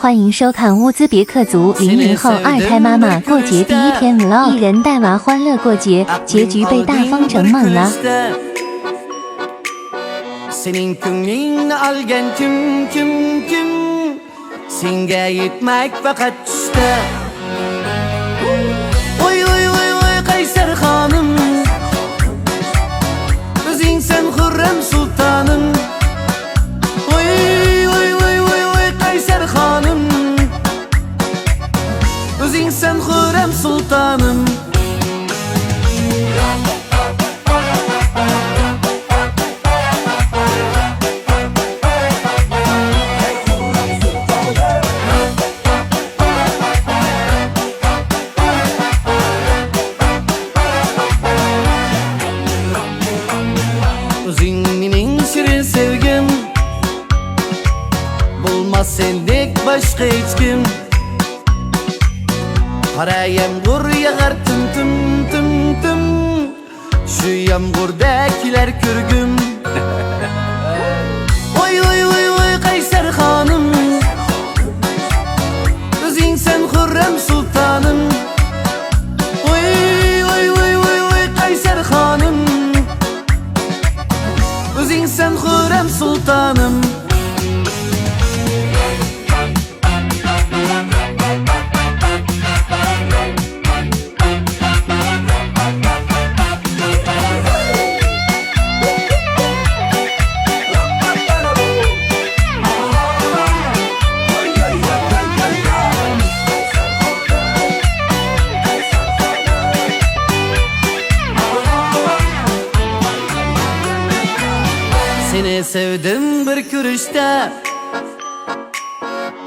欢迎收看乌兹别克族00后二胎妈妈过节第一天 vlog， 一人带娃欢乐过节，结局被大风整懵了。 Senin könglinni algan kim Senga yetmak faqat tushda Oy oy oy oy Qaysar xonim O'zing sen Xurram sultonim Oy oy oy oy oy Qaysar xonim O'zing sen Xurram sultonim Sevgim bulmaz sendek başka hiç kim Qara yağmur yağar tüm Şu yağmurdakiler kürgüm Oy oy oy oy Qaysar xonim O'zing sen Xurram sultonim Oy oy oy oy oy Qaysar xonim O'zing sen Xurram sultonim Seni sevdim bir görüşte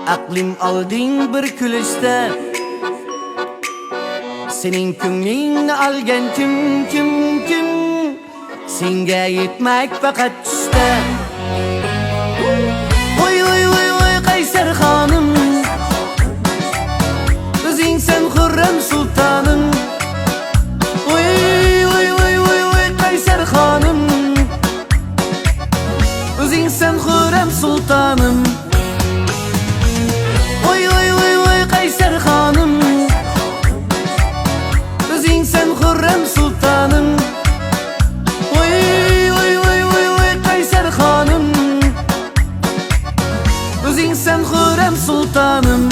Aklım aldın bir külüşte Senin könglinni algan kim Senga yetmek faqat tushda Oy oy oy oy Qaysar xonim O'zing sen Xurram sultonim Oy oy oy oy oy Qaysar xonim O'zing sen Xurram sultonim Oy oy oy oy Qaysar xonim O'zing sen Xurram sultonim Oy oy oy oy oy Qaysar xonim O'zing sen Xurram sultonim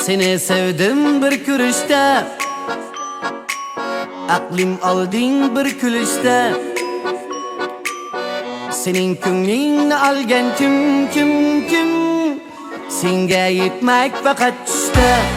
Seni sevdim bir görüşte Aklım aldın bir külüşte Senin könglinni algan kim Senga yetmek faqat tushda